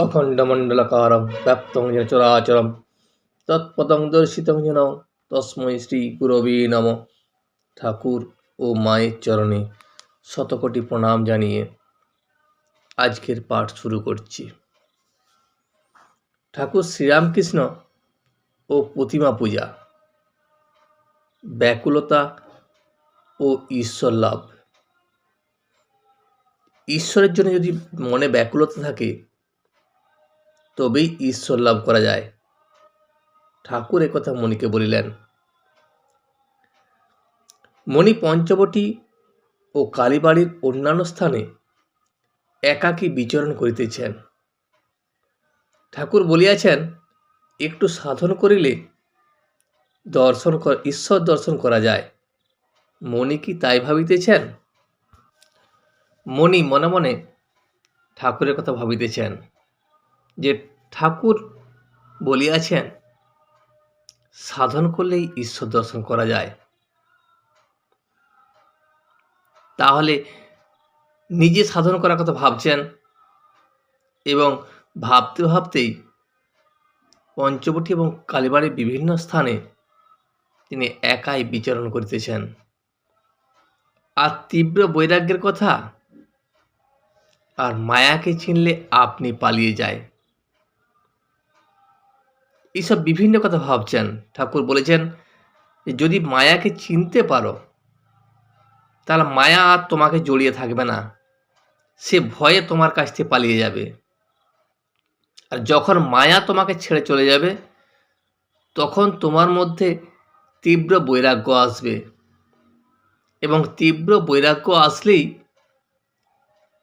অখণ্ডমণ্ডলাকারং ব্যাপ্তং যেন চরাচরম তৎপদং দর্শিতং যেন তস্मै শ্রী গুরবে নমঃ। ঠাকুর ও মায়ের চরণে শতকোটি প্রণাম জানিয়ে আজকের পাঠ শুরু করছি। ঠাকুর শ্রীরামকৃষ্ণ ও প্রতিমা পূজা, ব্যাকুলতা ও ঈশ্বর লাভ। ঈশ্বরের জন্য যদি মনে ব্যাকুলতা থাকে তবেই ঈশ্বর লাভ করা যায়। ঠাকুর একথা মণিকে বলিলেন। মণি পঞ্চবটী ও কালীবাড়ির অন্যান্য স্থানে একাকী বিচরণ করিতেছেন। ঠাকুর বলিয়াছেন, একটু সাধন করিলে ঈশ্বর দর্শন করা যায়। মণি কি তাই ভাবিতেছেন? মণি মনে মনে ঠাকুরের কথা ভাবিতেছেন যে ঠাকুর বলিয়াছেন সাধন করলেই ঈশ্বর দর্শন করা যায়। তাহলে নিজে সাধন করার কথা ভাবছেন এবং ভাবতে ভাবতেই পঞ্চবটী এবং কালীবাড়ির বিভিন্ন স্থানে তিনি একাই বিচরণ করিতেছেন। আর তীব্র বৈরাগ্যের কথা আর মায়াকে চিনলে আপনি পালিয়ে যায়, এইসব বিভিন্ন কথা ভাবছেন। ঠাকুর বলেছেন যদি মায়াকে চিনতে পারো তাহলে মায়া আর তোমাকে জড়িয়ে থাকবে না, সে ভয়ে তোমার কাছ থেকে পালিয়ে যাবে। আর যখন মায়া তোমাকে ছেড়ে চলে যাবে তখন তোমার মধ্যে তীব্র বৈরাগ্য আসবে, এবং তীব্র বৈরাগ্য আসলেই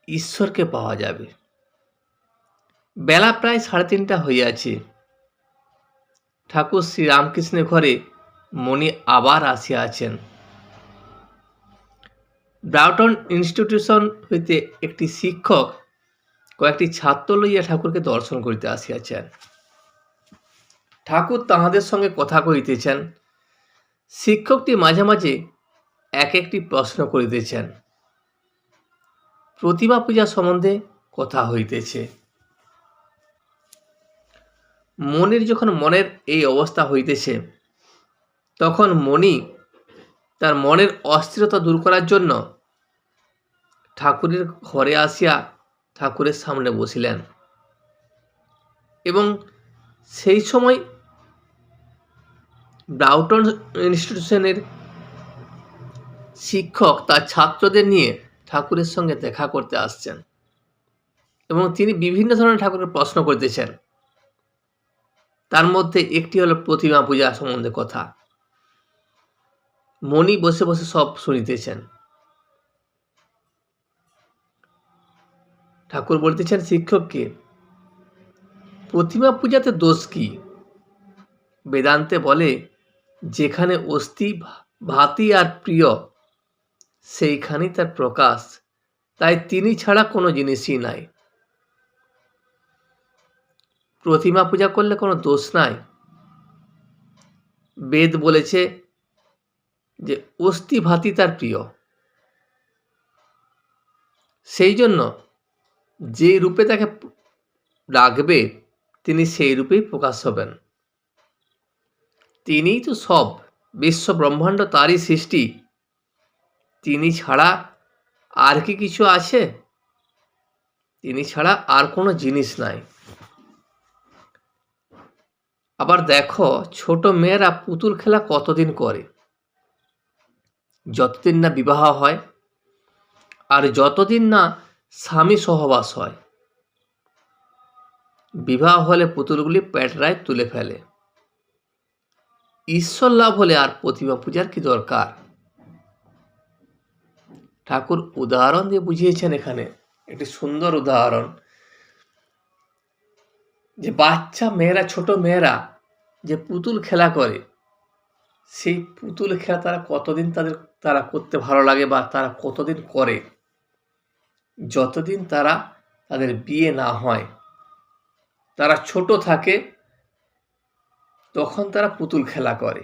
ঈশ্বরকে পাওয়া যাবে। বেলা প্রায় 3:30 হইয়াছে। ঠাকুর শ্রীরামকৃষ্ণের ঘরে মণি আবার আসিয়াছেন। ব্রাউটন ইনস্টিটিউশন হইতে একটি শিক্ষক কয়েকটি ছাত্র লইয়া ঠাকুরকে দর্শন করিতে আসিয়াছেন। ঠাকুর তাহাদের সঙ্গে কথা কহিতেছেন। শিক্ষকটি মাঝে মাঝে এক একটি প্রশ্ন করিতেছেন। প্রতিমা পূজা সম্বন্ধে কথা হইতেছে। মনির যখন মনের এই অবস্থা হইতেছে তখন মণি তার মনের অস্থিরতা দূর করার জন্য ঠাকুরের ঘরে আসিয়া ঠাকুরের সামনে বসিলেন, এবং সেই সময় ব্রাউটন ইনস্টিটিউশনের শিক্ষক তার ছাত্রদের নিয়ে ঠাকুরের সঙ্গে দেখা করতে আসছেন, এবং তিনি বিভিন্ন ধরনের ঠাকুরের প্রশ্ন করতেছেন। তার মধ্যে একটি হলো প্রতিমা পূজা সম্বন্ধে কথা। মণি বসে বসে সব শুনিতেছেন। ঠাকুর বলতেছেন শিক্ষককে, প্রতিমা পূজাতে দোষ কি? বেদান্তে বলে যেখানে অস্থি ভাতি আর প্রিয় সেইখানেই তার প্রকাশ, তাই তিনি ছাড়া কোনো জিনিসই নাই। প্রতিমা পূজা করলে কোনো দোষ নাই। বেদ বলেছে যে অস্থি ভাতি তার প্রিয়, সেই জন্য যে রূপে তাকে রাখবে তিনি সেই রূপেই প্রকাশ হবেন। তিনিই তো সব, বিশ্ব ব্রহ্মাণ্ড তারই সৃষ্টি। তিনি ছাড়া আর কি কিছু আছে? তিনি ছাড়া আর কোনো জিনিস নাই। আবার দেখো, ছোট মেয়েরা পুতুল খেলা কতদিন করে? যতদিন না বিবাহ হয় আর যতদিন না স্বামী সহবাস হয়। বিবাহ হলে পুতুলগুলি প্যাটরায় তুলে ফেলে। ঈশ্বর লাভ হলে আর প্রতিমা পূজার কি দরকার? ঠাকুর উদাহরণ দিয়ে বুঝিয়েছেন এখানে, একটি সুন্দর উদাহরণ, যে বাচ্চা মেয়েরা, ছোট মেয়েরা যে পুতুল খেলা করে, সেই পুতুল খেলা তারা কতদিন তারা করতে ভালো লাগে বা তারা কতদিন করে? যতদিন তাদের বিয়ে না হয়, তারা ছোট থাকে তখন তারা পুতুল খেলা করে।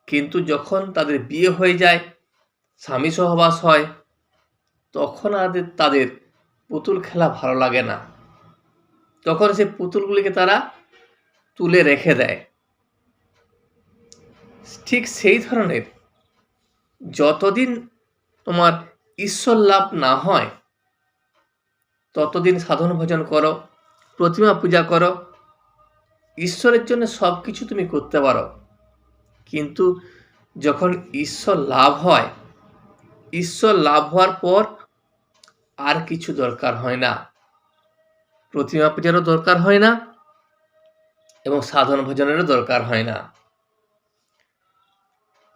কিন্তু যখন তাদের বিয়ে হয়ে যায়, স্বামী সহবাস হয়, তখন তাদের পুতুল খেলা ভালো লাগে না। তখন সে পুতুলগুলিকে তারা তুলে রেখে দেয়। ঠিক সেই ধরনের যতদিন তোমার ঈশ্বর লাভ না হয় ততদিন সাধন ভজন করো, প্রতিমা পূজা করো, ঈশ্বরের জন্য সব কিছু তুমি করতে পারো। কিন্তু যখন ঈশ্বর লাভ হয়, ঈশ্বর লাভ হওয়ার পর আর কিছু দরকার হয় না, প্রতিমা পূজারও দরকার হয় না এবং সাধন ভজনেরও দরকার হয় না।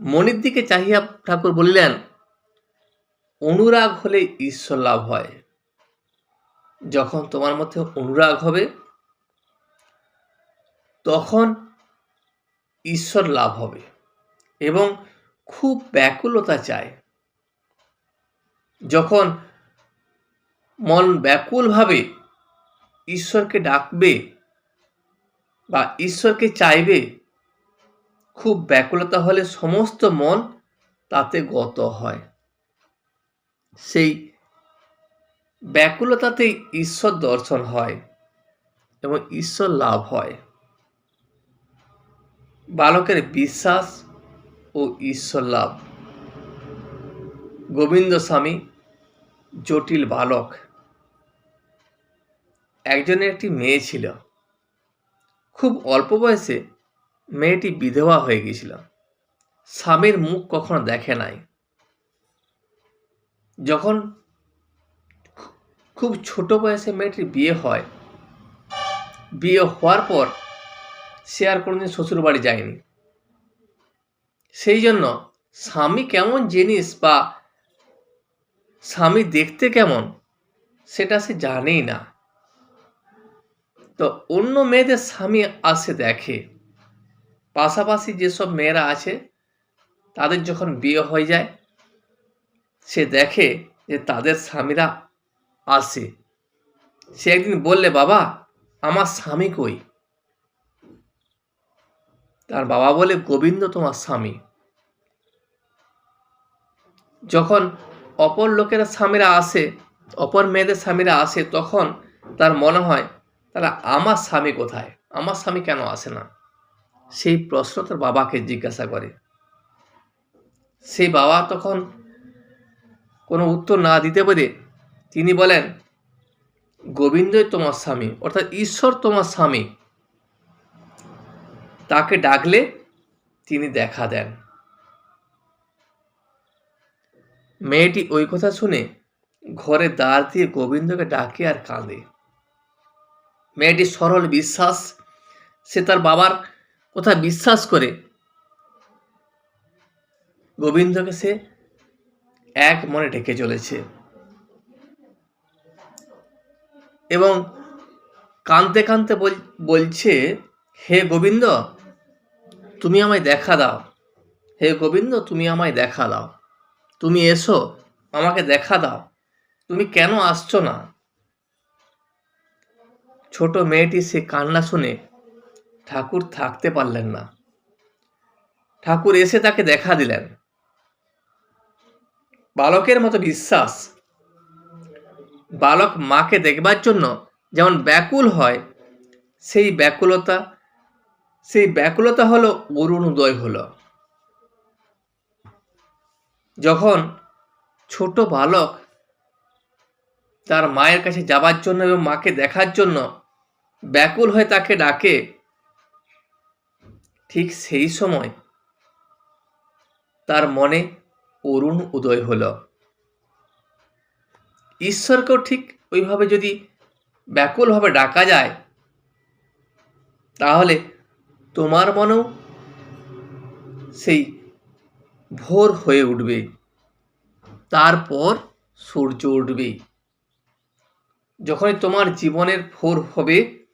মনির দিকে চাহিয়া ঠাকুর বলিলেন, অনুরাগ হলে ঈশ্বর লাভ হয়। যখন তোমার মধ্যে অনুরাগ হবে তখন ঈশ্বর লাভ হবে এবং খুব ব্যাকুলতা চায়। যখন মন ব্যাকুলভাবে ঈশ্বরকে ডাকবে বা ঈশ্বরকে চাইবে, খুব ব্যাকুলতা হলে সমস্ত মন তাতে গত হয়। সেই ব্যাকুলতাতেই ঈশ্বর দর্শন হয় এবং ঈশ্বর লাভ হয়। বালকের বিশ্বাস ও ঈশ্বর লাভ। গোবিন্দ স্বামী জটিল বালক। একজনের একটি মেয়ে ছিল। খুব অল্প বয়সে মেয়েটি বিধবা হয়ে গিয়েছিল। স্বামীর মুখ কখনো দেখে নাই। যখন খুব ছোট বয়সে মেয়েটির বিয়ে হয়, বিয়ে হওয়ার পর সে আর কোনোদিন শ্বশুর বাড়ি যায়নি। সেই জন্য স্বামী কেমন জিনিস বা স্বামী দেখতে কেমন সেটা সে জানেই না। তো অন্য মেয়েদের স্বামী আসে দেখে, পাশাপাশি যেসব মেয়েরা আছে তাদের যখন বিয়ে হয়ে যায় সে দেখে যে তাদের স্বামীরা আসে। সে একদিন বললে, বাবা আমার স্বামী কই? তার বাবা বলে, গোবিন্দ তোমার স্বামী। যখন অপর লোকেরা স্বামীরা আসে, অপর মেয়েদের স্বামীরা আসে, তখন তার মনে হয় তাহলে আমার স্বামী কোথায়, আমার স্বামী কেন আসে না? সেই প্রশ্ন তার বাবাকে জিজ্ঞাসা করে। সেই বাবা তখন কোনো উত্তর না দিতে পেরে তিনি বলেন, গোবিন্দই তোমার স্বামী, অর্থাৎ ঈশ্বর তোমার স্বামী। তাকে ডাকলে তিনি দেখা দেন। মেয়েটি ওই কথা শুনে ঘরে দ্বার দিয়ে গোবিন্দকে ডাকে আর কাঁদে। মেয়েটির সরল বিশ্বাস, সে তার বাবার কথা বিশ্বাস করে গোবিন্দকে সে এক মনে ডেকে চলেছে এবং কাঁদতে কাঁদতে বলছে, হে গোবিন্দ তুমি আমায় দেখা দাও, হে গোবিন্দ তুমি আমায় দেখা দাও, তুমি এসো আমাকে দেখা দাও, তুমি কেন আসছো না? ছোট মেয়েটি সে কান্না শুনে ঠাকুর থাকতে পারলেন না। ঠাকুর এসে তাকে দেখা দিলেন। বালকের মতো বিশ্বাস। বালক মাকে দেখবার জন্য যেমন ব্যাকুল হয়, সেই ব্যাকুলতা হলো অরুণোদয় হলো। যখন ছোট বালক তার মায়ের কাছে যাবার জন্য এবং মাকে দেখার জন্য ব্যাকুল হয়ে তাকে ডাকে, ঠিক সেই সময় তার মনে অরুণ উদয় হলো। ঈশ্বরকেও ঠিক ওইভাবে যদি ব্যাকুলভাবে ডাকা যায়, তাহলে তোমার মনেও সেই ভোর হয়ে উঠবে, তারপর সূর্য উঠবে। যখনই তোমার জীবনের ভোর হবে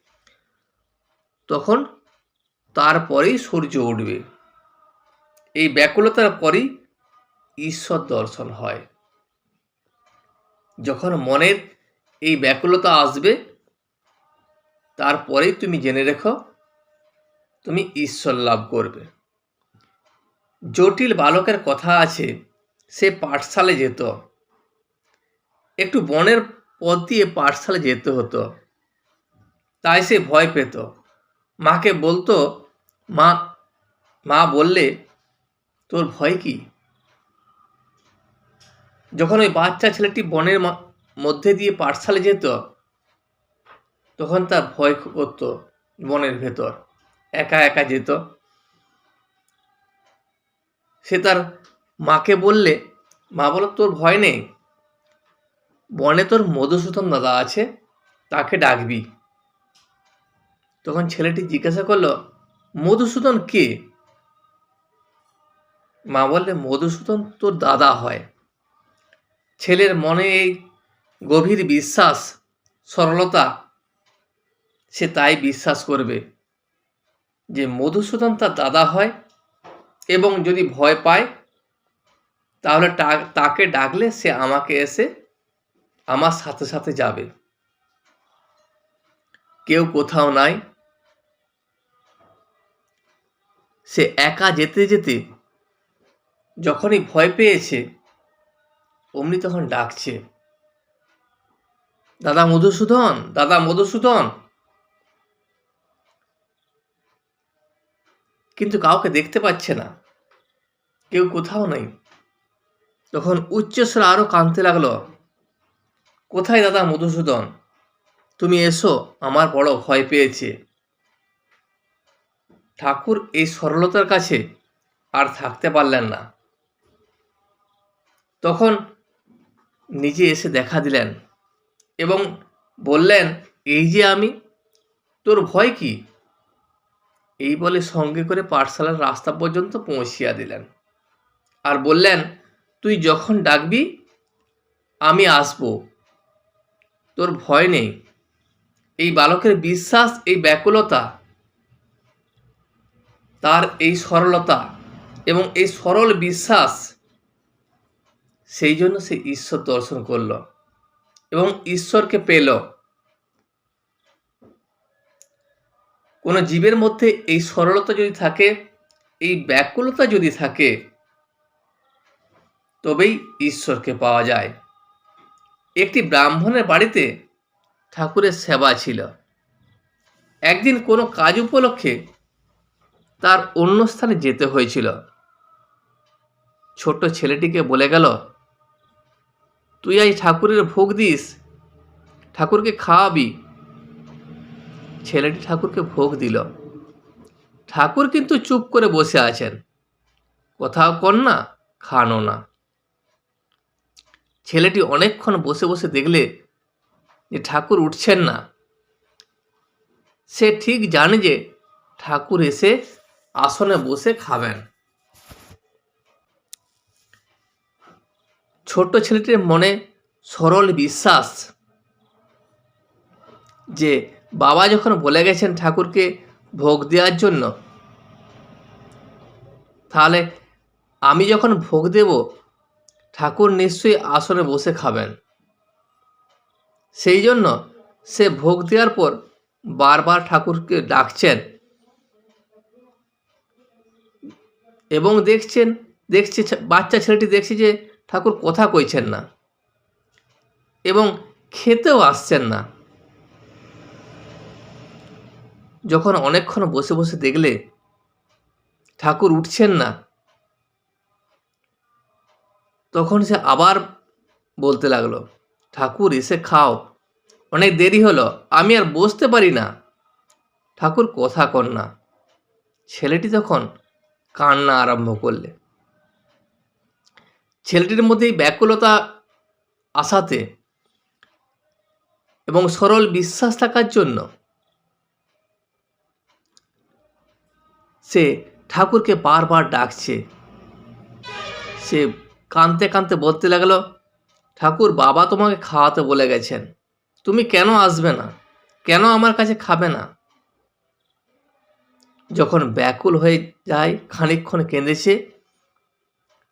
তখন তারপরেই সূর্য উঠবে। এই ব্যাকুলতার পরেই ঈশ্বর দর্শন হয়। যখন মনের এই ব্যাকুলতা আসবে তারপরেই তুমি জেনে রেখো তুমি ঈশ্বর লাভ করবে। জটিল বালকের কথা আছে, সে পাঠশালায় যেত। একটু বনের পথ দিয়ে পাঠশালায় যেতে হতো। তাই সে ভয় পেত। মাকে বলতো, মা মা বললে, তোর ভয় কি? যখন ওই বাচ্চা ছেলেটি বনের মধ্যে দিয়ে পাঠশালে যেত, তখন তার ভয় করতো। বনের ভেতর একা একা যেত। সে তার মাকে বললে, মা বলল, তোর ভয় নেই, বনে তোর মধুসূদন দাদা আছে, তাকে ডাকবি। তখন ছেলেটি জিজ্ঞাসা করলো, মধুসূদন কে? মা বললে, মধুসূদন তোর দাদা হয়। ছেলের মনে এই গভীর বিশ্বাস, সরলতা, সে তাই বিশ্বাস করবে যে মধুসূদন তার দাদা হয়, এবং যদি ভয় পায় তাহলে তাকে ডাকলে সে আমাকে এসে আমার সাথে সাথে যাবে। কেউ কোথাও নাই, সে একা যেতে যেতে যখনই ভয় পেয়েছে অমনি তখন ডাকছে, দাদা মধুসূদন, দাদা মধুসূদন। কিন্তু কাউকে দেখতে পাচ্ছে না, কেউ কোথাও নেই। তখন উচ্চস্বরে আরো কাঁদতে লাগলো, কোথায় দাদা মধুসূদন, তুমি এসো, আমার বড় ভয় পেয়েছে। ঠাকুর এই সরলতার কাছে আর থাকতে পারলেন না। তখন নিজে এসে দেখা দিলেন এবং বললেন, এই যে আমি, তোর ভয় কি? এই বলে সঙ্গে করে পাঠশালার রাস্তা পর্যন্ত পৌঁছিয়া দিলেন আর বললেন, তুই যখন ডাকবি আমি আসব, তোর ভয় নেই। এই বালকের বিশ্বাস, এই ব্যাকুলতা, তার এই সরলতা এবং এই সরল বিশ্বাস, সেই জন্য সে ঈশ্বর দর্শন করল এবং ঈশ্বরকে পেল। কোনো জীবের মধ্যে এই সরলতা যদি থাকে, এই ব্যাকুলতা যদি থাকে, তবেই ঈশ্বরকে পাওয়া যায়। একটি ব্রাহ্মণের বাড়িতে ঠাকুরের সেবা ছিল। একদিন কোনো কাজ উপলক্ষে তার অন্য স্থানে যেতে হয়েছিল। ছোট্ট ছেলেটিকে বলে গেল, তুই আজ ঠাকুরের ভোগ দিস, ঠাকুরকে খাওয়াবি। ছেলেটি ঠাকুরকে ভোগ দিল। ঠাকুর কিন্তু চুপ করে বসে আছেন, কোথাও কর না, খানো না। ছেলেটি অনেকক্ষণ বসে বসে দেখলে যে ঠাকুর উঠছেন না। সে ঠিক জানে যে ঠাকুর এসে আসনে বসে খাবেন। ছোট্ট ছেলেটির মনে সরল বিশ্বাস যে বাবা যখন বলে গেছেন ঠাকুরকে ভোগ দেওয়ার জন্য, তাহলে আমি যখন ভোগ দেব ঠাকুর নিশ্চয়ই আসনে বসে খাবেন। সেই জন্য সে ভোগ দেওয়ার পর বারবার ঠাকুরকে ডাকছেন এবং দেখছে বাচ্চা ছেলেটি দেখছে যে ঠাকুর কথা কইছেন না এবং খেতেও আসছেন না। যখন অনেকক্ষণ বসে বসে দেখলে ঠাকুর উঠছেন না, তখন সে আবার বলতে লাগলো, ঠাকুর এসে খাও, অনেক দেরি হলো, আমি আর বসতে পারি না, ঠাকুর কথা কর না। ছেলেটি তখন কান্না আরম্ভ করলে। ছেলেটির মধ্যে এই ব্যাকুলতা আসাতে এবং সরল বিশ্বাস থাকার জন্য সে ঠাকুরকে বারবার ডাকছে। সে কাঁদতে কাঁদতে বলতে লাগলো, ঠাকুর, বাবা তোমাকে খাওয়াতে বলে গেছেন, তুমি কেন আসবে না, কেন আমার কাছে খাবে না? যখন ব্যাকুল হয়ে যায়, খানিকক্ষণ কেঁদেছে,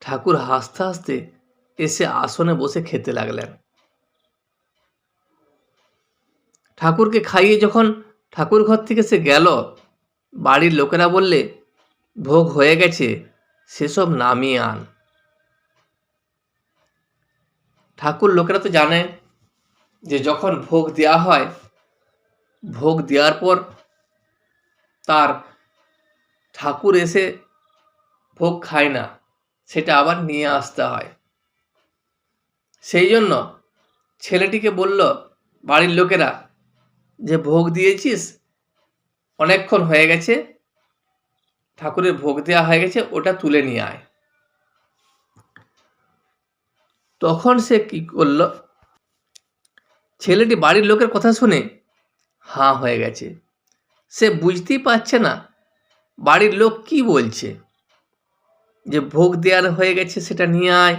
ঠাকুর হাসতে হাসতে এসে আসনে বসে খেতে লাগলেন। ঠাকুরকে খাইয়ে যখন ঠাকুর ঘর থেকে সে গেল, বাড়ির লোকেরা বললে, ভোগ হয়ে গেছে, সেসব নামিয়ে আন। ঠাকুর লোকেরা তো জানে যে যখন ভোগ দেওয়া হয় ভোগ দেওয়ার পর তার ঠাকুর এসে ভোগ খায় না, সেটা আবার নিয়ে আসতে হয়। সেই জন্য ছেলেটিকে বলল বাড়ির লোকেরা যে ভোগ দিয়েছিস, অনেকক্ষণ হয়ে গেছে, ঠাকুরের ভোগ দেওয়া হয়ে গেছে, ওটা তুলে নিয়ে আয়। তখন সে কি করল, ছেলেটি বাড়ির লোকের কথা শুনে হাঁ হয়ে গেছে। সে বুঝতেই পারছে না বাড়ির লোক কি বলছে, যে ভোগ দেওয়ার হয়ে গেছে সেটা নিয়ে আয়।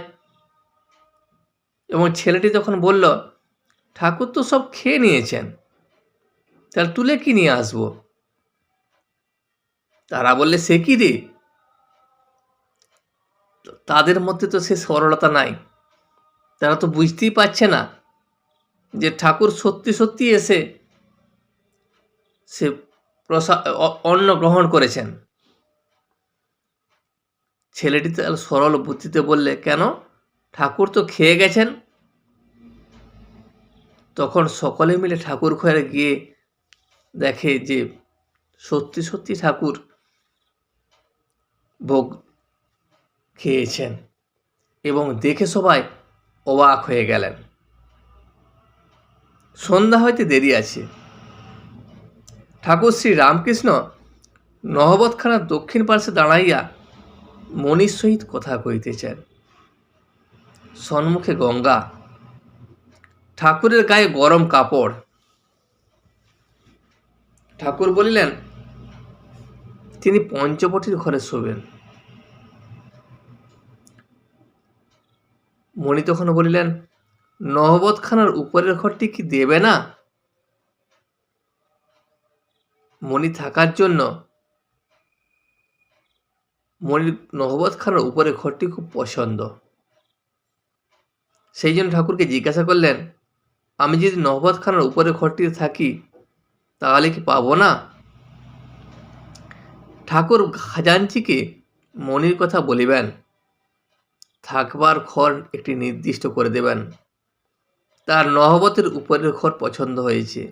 এবং ছেলেটি তখন বলল, ঠাকুর তো সব খেয়ে নিয়েছেন, তাহলে তুলে কি নিয়ে আসবো? তারা বললে, সে কি রে, তাদের মধ্যে তো সে সরলতা নাই। তারা তো বুঝতেই পারছে না যে ঠাকুর সত্যি সত্যি এসে সে অন্ন গ্রহণ করেছেন। ছেলেটি তার সরল বুদ্ধিতে বললে, কেন, ঠাকুর তো খেয়ে গেছেন। তখন সকলে মিলে ঠাকুর ঘরে গিয়ে দেখে যে সত্যি সত্যি ঠাকুর ভোগ খেয়েছেন, এবং দেখে সবাই অবাক হয়ে গেলেন। সন্ধ্যা হইতে দেরি আছে। ঠাকুর শ্রী রামকৃষ্ণ নহবতখানার দক্ষিণ পার্শ্বে দাঁড়াইয়া মণির সহিত কথা কইতেছেন। সম্মুখে গঙ্গা, ঠাকুরের গায়ে গরম কাপড়। ঠাকুর বলিলেন তিনি পঞ্চবটির ঘরে শোবেন। মণি তখন বলিলেন, নহবতখানার উপরের ঘরটি কি দেবে না? মণি থাকার জন্য মণির নহবতখানার উপরের ঘরটি খুব পছন্দ। সেই জন্য ঠাকুরকে জিজ্ঞাসা করলেন, আমি যদি নহবতখানার উপরের ঘরটিতে থাকি তাহলে কি পাবো না? ঠাকুর খাজাঞ্চিকে মণির কথা বলিবেন, থাকবার ঘর একটি নির্দিষ্ট করে দেবেন। তার নহবতের উপরের ঘর পছন্দ হয়েছে।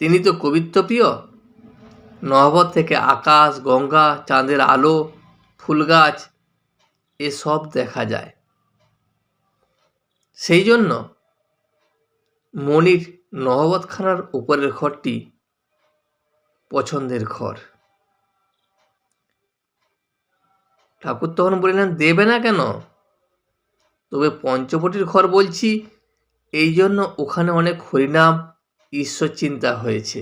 তিনি তো কবিত্বপ্রিয়। নহবত থেকে আকাশ, গঙ্গা, চাঁদের আলো, ফুল গাছ এসব দেখা যায়। সেই জন্য মণির নহবতখানার উপরের ঘরটি পছন্দের ঘর। ঠাকুর তখন বললেন, দেবে না কেন? তবে পঞ্চবটির ঘর বলছি এই জন্য ওখানে অনেক হরিনাম, ঈশ্বর চিন্তা হয়েছে।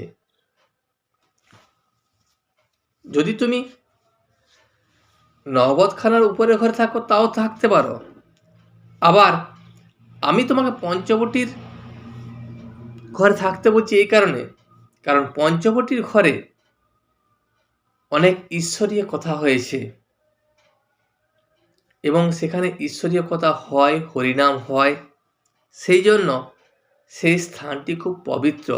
যদি তুমি নহবতখানার উপরের ঘরে থাকো তাও থাকতে পারো। আবার আমি তোমাকে পঞ্চবটির ঘরে থাকতে বলছি এই কারণে, কারণ পঞ্চবটির ঘরে অনেক ঈশ্বরীয় কথা হয়েছে, এবং সেখানে ঈশ্বরীয় কথা হয়, হরিনাম হয়। সেই জন্য সেই স্থানটি খুব পবিত্র,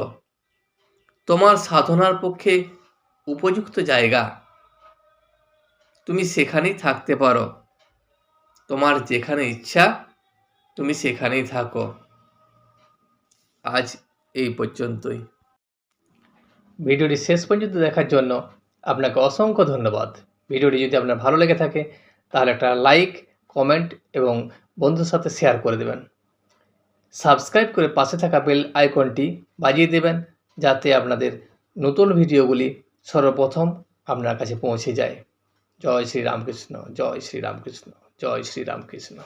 তোমার সাধনার পক্ষে উপযুক্ত জায়গা। তুমি সেখানেই থাকতে পারো। তোমার যেখানে ইচ্ছা তুমি সেখানেই থাকো। আজ এই পর্যন্তই। ভিডিওটি শেষ পর্যন্ত দেখার জন্য আপনাকে অসংখ্য ধন্যবাদ। ভিডিওটি যদি আপনার ভালো লেগে থাকে তাহলে একটা লাইক, কমেন্ট এবং বন্ধুর সাথে শেয়ার করে দেবেন। সাবস্ক্রাইব করে পাশে থাকা বেল আইকনটি বাজিয়ে দেবেন, যাতে আপনাদের নতুন ভিডিওগুলি সর্বপ্রথম আপনার কাছে পৌঁছে যায়। জয় শ্রী রামকৃষ্ণ, জয় শ্রী রামকৃষ্ণ, জয় শ্রী রামকৃষ্ণ।